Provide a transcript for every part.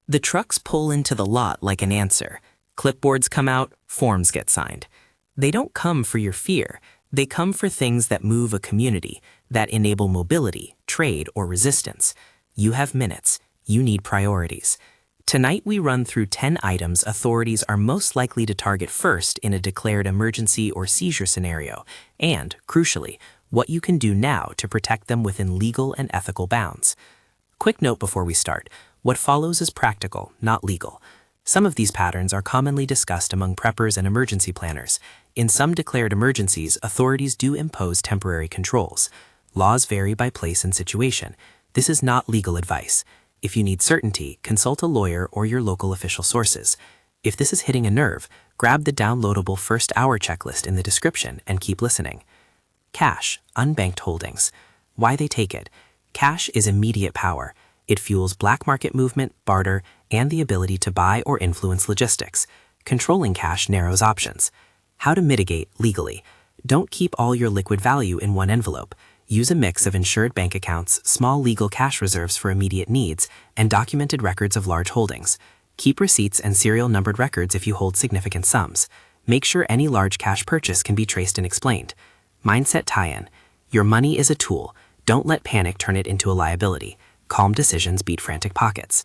The trucks pull into the lot like an answer. Clipboards come out, forms get signed. They don't come for your fear. They come for things that move a community, that enable mobility, trade, or resistance. You have minutes. You need priorities. Tonight we run through 10 items authorities are most likely to target first in a declared emergency or seizure scenario, and, crucially, what you can do now to protect them within legal and ethical bounds. Quick note before we start. What follows is practical, not legal. Some of these patterns are commonly discussed among preppers and emergency planners. In some declared emergencies, authorities do impose temporary controls. Laws vary by place and situation. This is not legal advice. If you need certainty, consult a lawyer or your local official sources. If this is hitting a nerve, grab the downloadable first hour checklist in the description and keep listening. Cash, unbanked holdings. Why they take it. Cash is immediate power. It fuels black market movement, barter, and the ability to buy or influence logistics. Controlling cash narrows options. How to mitigate legally. Don't keep all your liquid value in one envelope. Use a mix of insured bank accounts, small legal cash reserves for immediate needs, and documented records of large holdings. Keep receipts and serial numbered records if you hold significant sums. Make sure any large cash purchase can be traced and explained. Mindset tie-in. Your money is a tool. Don't let panic turn it into a liability. Calm decisions beat frantic pockets.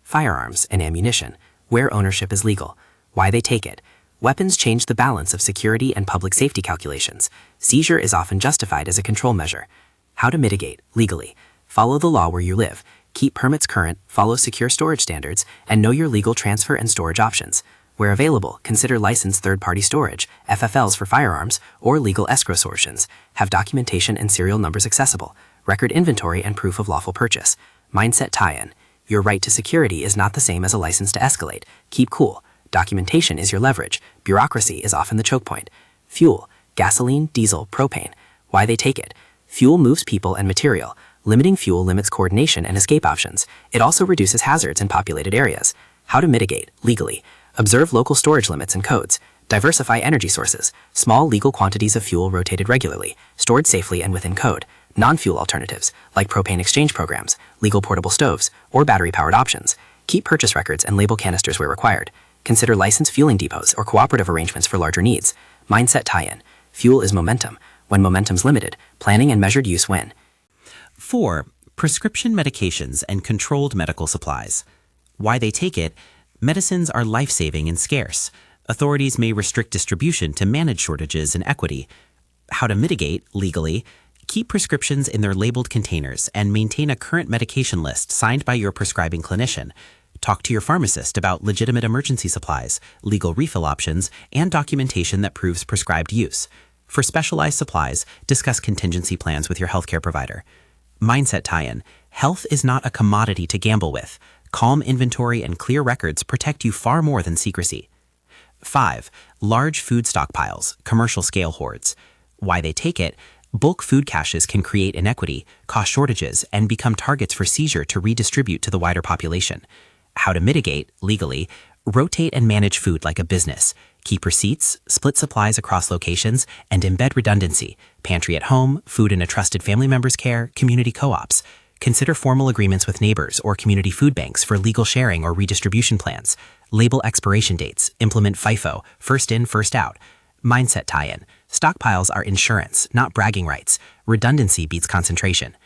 Firearms and ammunition. Where ownership is legal. Why they take it. Weapons change the balance of security and public safety calculations. Seizure is often justified as a control measure. How to mitigate legally. Follow the law where you live. Keep permits current, follow secure storage standards, and know your legal transfer and storage options. Where available, consider licensed third-party storage, FFLs for firearms, or legal escrow solutions. Have documentation and serial numbers accessible. Record inventory and proof of lawful purchase. Mindset tie-in. Your right to security is not the same as a license to escalate. Keep cool. Documentation is your leverage. Bureaucracy is often the choke point. Fuel. Gasoline, diesel, propane. Why they take it. Fuel moves people and material. Limiting fuel limits coordination and escape options. It also reduces hazards in populated areas. How to mitigate legally. Observe local storage limits and codes. Diversify energy sources. Small legal quantities of fuel rotated regularly, stored safely and within code. Non-fuel alternatives, like propane exchange programs, legal portable stoves, or battery-powered options. Keep purchase records and label canisters where required. Consider licensed fueling depots or cooperative arrangements for larger needs. Mindset tie-in. Fuel is momentum. When momentum's limited, planning and measured use win. 4. Prescription medications and controlled medical supplies. Why they take it. Medicines are life-saving and scarce. Authorities may restrict distribution to manage shortages and equity. How to mitigate legally. Keep prescriptions in their labeled containers and maintain a current medication list signed by your prescribing clinician. Talk to your pharmacist about legitimate emergency supplies, legal refill options, and documentation that proves prescribed use. For specialized supplies, discuss contingency plans with your healthcare provider. Mindset tie-in. Health is not a commodity to gamble with. Calm inventory and clear records protect you far more than secrecy. 5. Large food stockpiles, commercial scale hoards. Why they take it. Bulk food caches can create inequity, cause shortages, and become targets for seizure to redistribute to the wider population. How to mitigate legally. Rotate and manage food like a business. Keep receipts, split supplies across locations, and embed redundancy. Pantry at home, food in a trusted family member's care, community co-ops. Consider formal agreements with neighbors or community food banks for legal sharing or redistribution plans. Label expiration dates. Implement FIFO, first in, first out. Mindset tie-in. Stockpiles are insurance, not bragging rights. Redundancy beats concentration.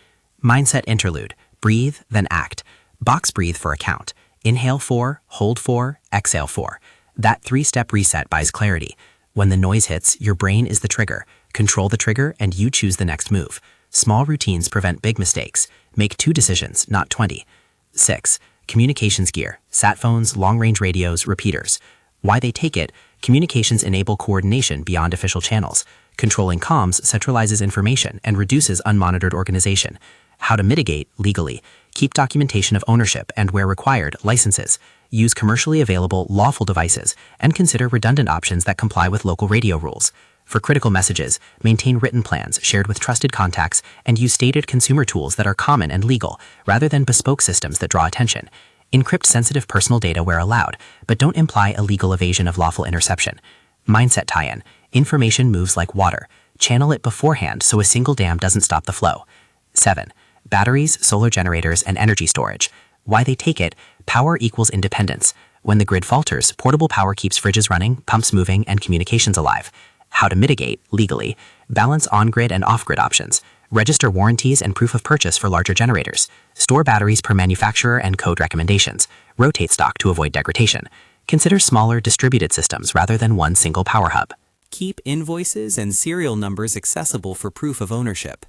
Mindset interlude. Breathe, then act. Box breathe for account. Inhale 4, hold 4, exhale 4. That 3-step reset buys clarity. When the noise hits, your brain is the trigger. Control the trigger and you choose the next move. Small routines prevent big mistakes. Make 2 decisions, not 20. 6. Communications gear. Sat phones, long-range radios, repeaters. Why they take it. Communications enable coordination beyond official channels. Controlling comms centralizes information and reduces unmonitored organization. How to mitigate legally. Keep documentation of ownership and, where required, licenses. Use commercially available, lawful devices, and consider redundant options that comply with local radio rules. For critical messages, maintain written plans shared with trusted contacts and use stated consumer tools that are common and legal, rather than bespoke systems that draw attention. Encrypt sensitive personal data where allowed, but don't imply illegal evasion of lawful interception. Mindset tie-in. Information moves like water. Channel it beforehand so a single dam doesn't stop the flow. 7. Batteries, solar generators, and energy storage. Why they take it. Power equals independence. When the grid falters, portable power keeps fridges running, pumps moving, and communications alive. How to mitigate, legally. Balance on-grid and off-grid options. Register warranties and proof of purchase for larger generators. Store batteries per manufacturer and code recommendations. Rotate stock to avoid degradation. Consider smaller, distributed systems rather than one single power hub. Keep invoices and serial numbers accessible for proof of ownership.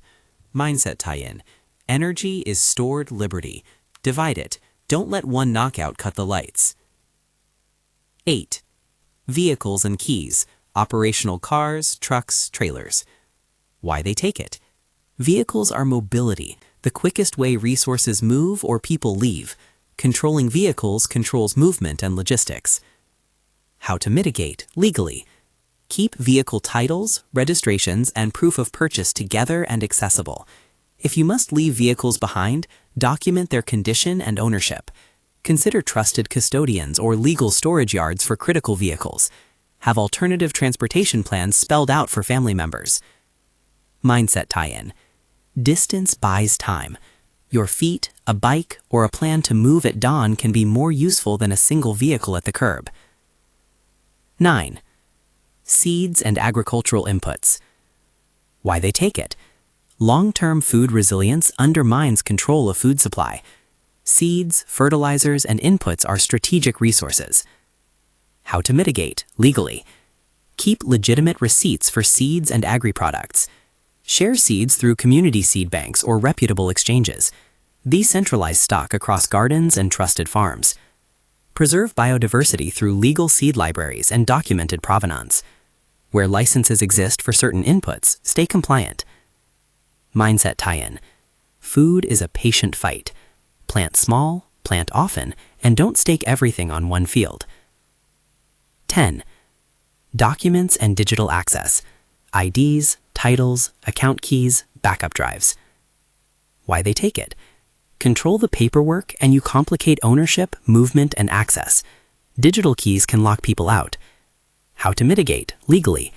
Mindset tie-in. Energy is stored liberty. Divide it. Don't let one knockout cut the lights. 8. Vehicles and keys. Operational cars, trucks, trailers. Why they take it. Vehicles are mobility, the quickest way resources move or people leave. Controlling vehicles controls movement and logistics. How to mitigate, legally. Keep vehicle titles, registrations, and proof of purchase together and accessible. If you must leave vehicles behind, document their condition and ownership. Consider trusted custodians or legal storage yards for critical vehicles. Have alternative transportation plans spelled out for family members. Mindset tie-in. Distance buys time. Your feet, a bike, or a plan to move at dawn can be more useful than a single vehicle at the curb. 9. Seeds and agricultural inputs. Why they take it. Long-term food resilience undermines control of food supply. Seeds, fertilizers, and inputs are strategic resources. How to mitigate, legally. Keep legitimate receipts for seeds and agri-products. Share seeds through community seed banks or reputable exchanges. Decentralize stock across gardens and trusted farms. Preserve biodiversity through legal seed libraries and documented provenance. Where licenses exist for certain inputs, stay compliant. Mindset tie-in. Food is a patient fight. Plant small, plant often, and don't stake everything on one field. 10. Documents and digital access. IDs, titles, account keys, backup drives. Why they take it. Control the paperwork and you complicate ownership, movement, and access. Digital keys can lock people out. How to mitigate, legally.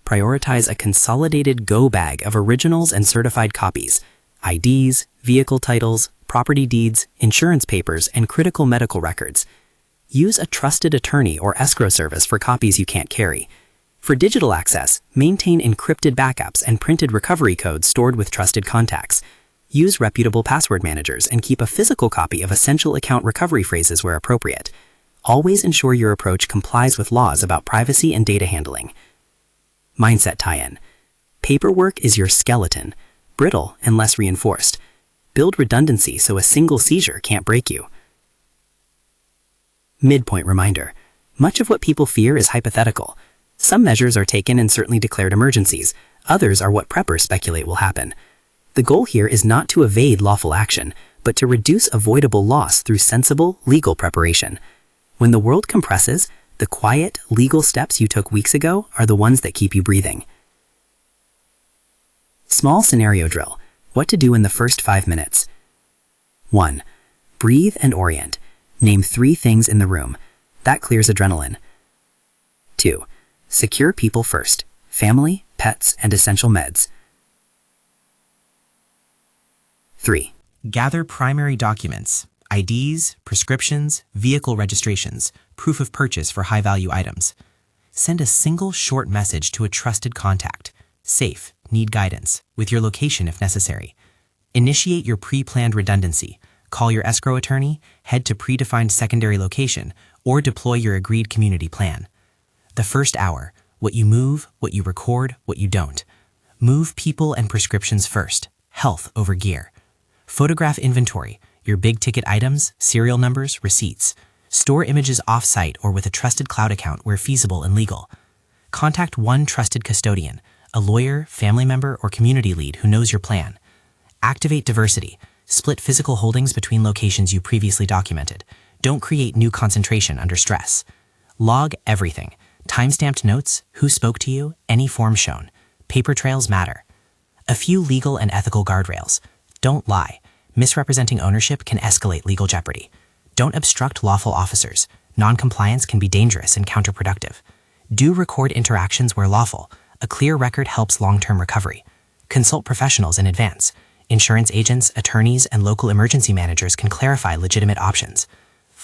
Prioritize a consolidated go bag of originals and certified copies, IDs, vehicle titles, property deeds, insurance papers, and critical medical records. Use a trusted attorney or escrow service for copies you can't carry. For digital access, maintain encrypted backups and printed recovery codes stored with trusted contacts. Use reputable password managers and keep a physical copy of essential account recovery phrases where appropriate. Always ensure your approach complies with laws about privacy and data handling. Mindset tie-in. Paperwork is your skeleton, brittle and less reinforced. Build redundancy so a single seizure can't break you. Midpoint reminder. Much of what people fear is hypothetical. Some measures are taken in certainly declared emergencies. Others are what preppers speculate will happen. The goal here is not to evade lawful action, but to reduce avoidable loss through sensible, legal preparation. When the world compresses, the quiet, legal steps you took weeks ago are the ones that keep you breathing. Small scenario drill. What to do in the first 5 minutes. 1. Breathe and orient. Name 3 things in the room. That clears adrenaline. 2. Secure people first. Family, pets, and essential meds. 3. Gather primary documents, IDs, prescriptions, vehicle registrations, proof of purchase for high-value items. Send a single short message to a trusted contact. Safe, need guidance, with your location if necessary. Initiate your pre-planned redundancy. Call your escrow attorney, head to predefined secondary location, or deploy your agreed community plan. The first hour, what you move, what you record, what you don't. Move people and prescriptions first, health over gear. Photograph inventory, your big-ticket items, serial numbers, receipts. Store images off-site or with a trusted cloud account where feasible and legal. Contact one trusted custodian, a lawyer, family member, or community lead who knows your plan. Activate diversity. Split physical holdings between locations you previously documented. Don't create new concentration under stress. Log everything. Timestamped notes, who spoke to you, any form shown. Paper trails matter. A few legal and ethical guardrails. Don't lie. Misrepresenting ownership can escalate legal jeopardy. Don't obstruct lawful officers. Non-compliance can be dangerous and counterproductive. Do record interactions where lawful. A clear record helps long-term recovery. Consult professionals in advance. Insurance agents, attorneys, and local emergency managers can clarify legitimate options.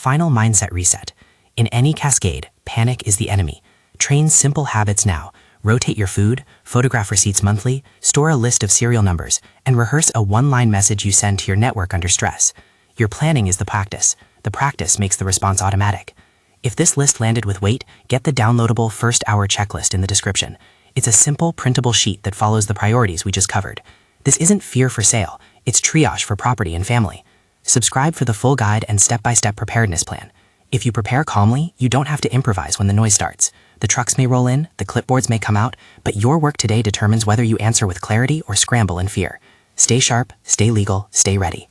Final mindset reset. In any cascade, panic is the enemy. Train simple habits now. Rotate your food, photograph receipts monthly, store a list of serial numbers, and rehearse a one-line message you send to your network under stress. Your planning is the practice. The practice makes the response automatic. If this list landed with weight, get the downloadable first-hour checklist in the description. It's a simple, printable sheet that follows the priorities we just covered. This isn't fear for sale. It's triage for property and family. Subscribe for the full guide and step-by-step preparedness plan. If you prepare calmly, you don't have to improvise when the noise starts. The trucks may roll in, the clipboards may come out, but your work today determines whether you answer with clarity or scramble in fear. Stay sharp, stay legal, stay ready.